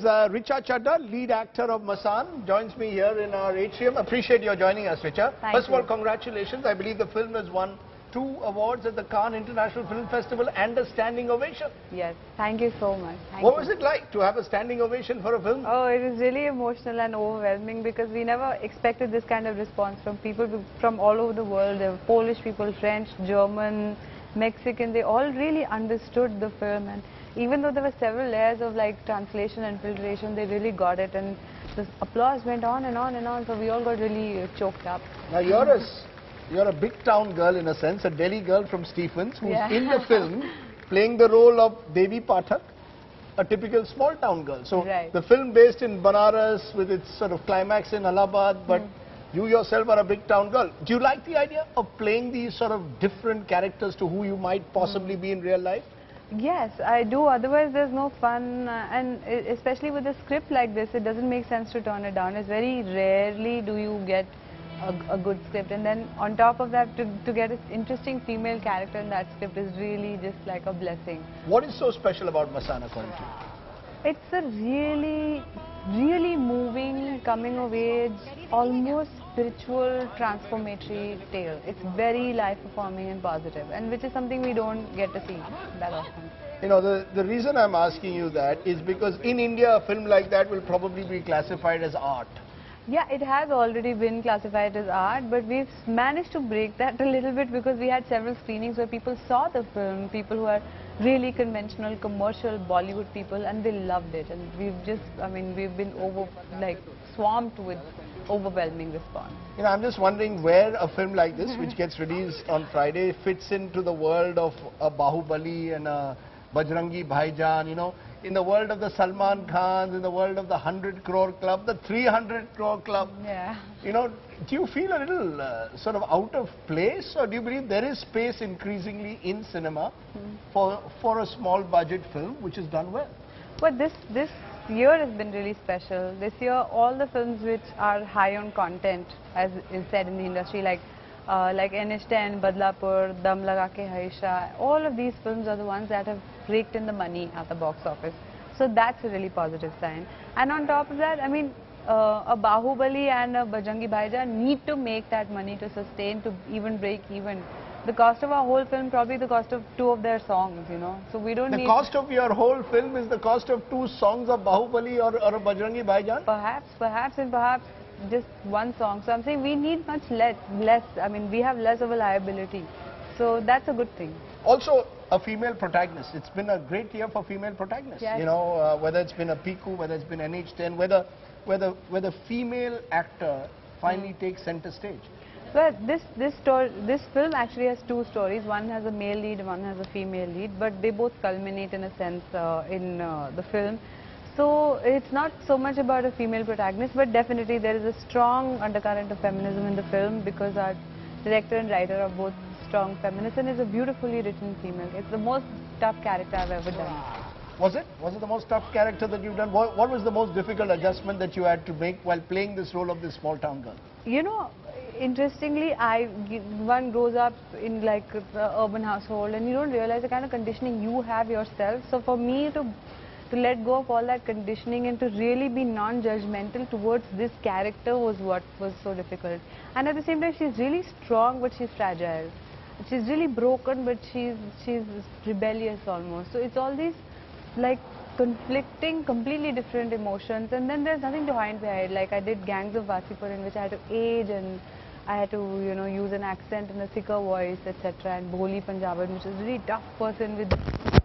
Richa Chadda, lead actor of Masaan, joins me here in our atrium. Appreciate your joining us, Richa. First of all, congratulations. I believe the film has won 2 awards at the Cannes International Film Festival and a standing ovation. Yes, thank you so much. What was it like to have a standing ovation for a film? Oh, it was really emotional and overwhelming because we never expected this kind of response from people from all over the world. There were Polish people, French, German, Mexican. They all really understood the film, and even though there were several layers of like translation and filtration, they really got it, and the applause went on and on and on, so we all got really choked up. Now you're a big town girl in a sense, a Delhi girl from Stephens, who's in the film playing the role of Devi Pathak, a typical small town girl. So the film based in Banaras with its sort of climax in Allahabad, but you yourself are a big town girl. Do you like the idea of playing these sort of different characters to who you might possibly be in real life? Yes, I do. Otherwise, there's no fun, and especially with a script like this, it doesn't make sense to turn it down. It's very rarely do you get a good script, and then on top of that, to get an interesting female character in that script is really just like a blessing. What is so special about Masaan, according to you? It's a really moving, coming of age, almost spiritual, transformatory tale. It's very life-affirming and positive, and which is something we don't get to see that often. You know, the reason I'm asking you that is because in India, a film like that will probably be classified as art. Yeah, it has already been classified as art, but we've managed to break that a little bit because we had several screenings where people saw the film, people who are really conventional, commercial Bollywood people, and they loved it. And we've been swamped with overwhelming response. You know, I'm just wondering where a film like this, which gets released on Friday, fits into the world of a Bahubali and a Bajrangi Bhaijaan, you know, in the world of the Salman Khans, in the world of the 100 crore club, the 300 crore club. Yeah. You know, do you feel a little sort of out of place, or do you believe there is space increasingly in cinema for a small budget film which is done well? But this year has been really special. This year, all the films which are high on content, as is said in the industry, like NH10, Badlapur, Dam Laga Ke Haisha, all of these films are the ones that have raked in the money at the box office. So that's a really positive sign. And on top of that, I mean, a Bahubali and a Bajrangi Bhaijaan need to make that money to sustain, to even break even. The cost of our whole film, probably the cost of 2 of their songs, you know. So we don't need... The cost of your whole film is the cost of 2 songs of Bahubali or a Bajrangi Bhaijaan? Perhaps just 1 song. So I'm saying we need much less. I mean, we have less of a liability. So that's a good thing. Also, a female protagonist. It's been a great year for female protagonists. Yes. You know, whether it's been a Piku, whether it's been NH10, whether the female actor finally takes center stage. Well, this film actually has 2 stories. One has a male lead, one has a female lead, but they both culminate in a sense in the film. So it's not so much about a female protagonist, but definitely there is a strong undercurrent of feminism in the film because our director and writer are both strong feminists, and is a beautifully written female. It's the most tough character I've ever done. Was it? Was it the most tough character that you've done? What was the most difficult adjustment that you had to make while playing this role of this small town girl? You know, interestingly, one grows up in like an urban household and you don't realize the kind of conditioning you have yourself. So for me to let go of all that conditioning and to really be non-judgmental towards this character was what was so difficult. And at the same time, she's really strong, but she's fragile. She's really broken, but she's rebellious almost. So it's all these like conflicting, completely different emotions, and then there's nothing to hide behind. Like I did Gangs of Wasipur, in which I had to age and I had to, you know, use an accent and a thicker voice, etc. And Bholi Punjaban, which is a really tough person with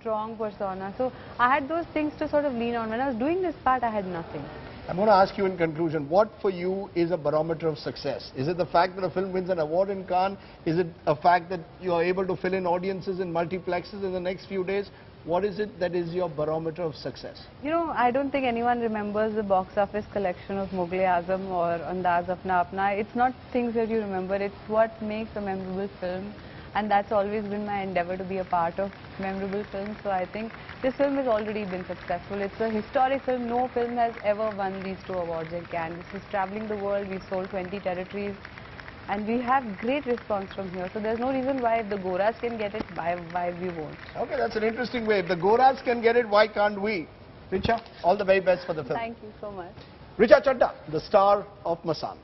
strong persona. So I had those things to sort of lean on. When I was doing this part, I had nothing. I'm going to ask you in conclusion, what for you is a barometer of success? Is it the fact that a film wins an award in Cannes? Is it a fact that you are able to fill in audiences in multiplexes in the next few days? What is it that is your barometer of success? You know, I don't think anyone remembers the box office collection of Mughal-e-Azam or Andaz Apna Apna. It's not things that you remember, it's what makes a memorable film. And that's always been my endeavor, to be a part of memorable films. So I think this film has already been successful. It's a historic film. No film has ever won these 2 awards in Cannes. This is traveling the world. We've sold 20 territories. And we have great response from here. So there's no reason why if the Goras can get it, why we won't. Okay, that's an interesting way. If the Goras can get it, why can't we? Richa, all the very best for the film. Thank you so much. Richa Chadda, the star of Masaan.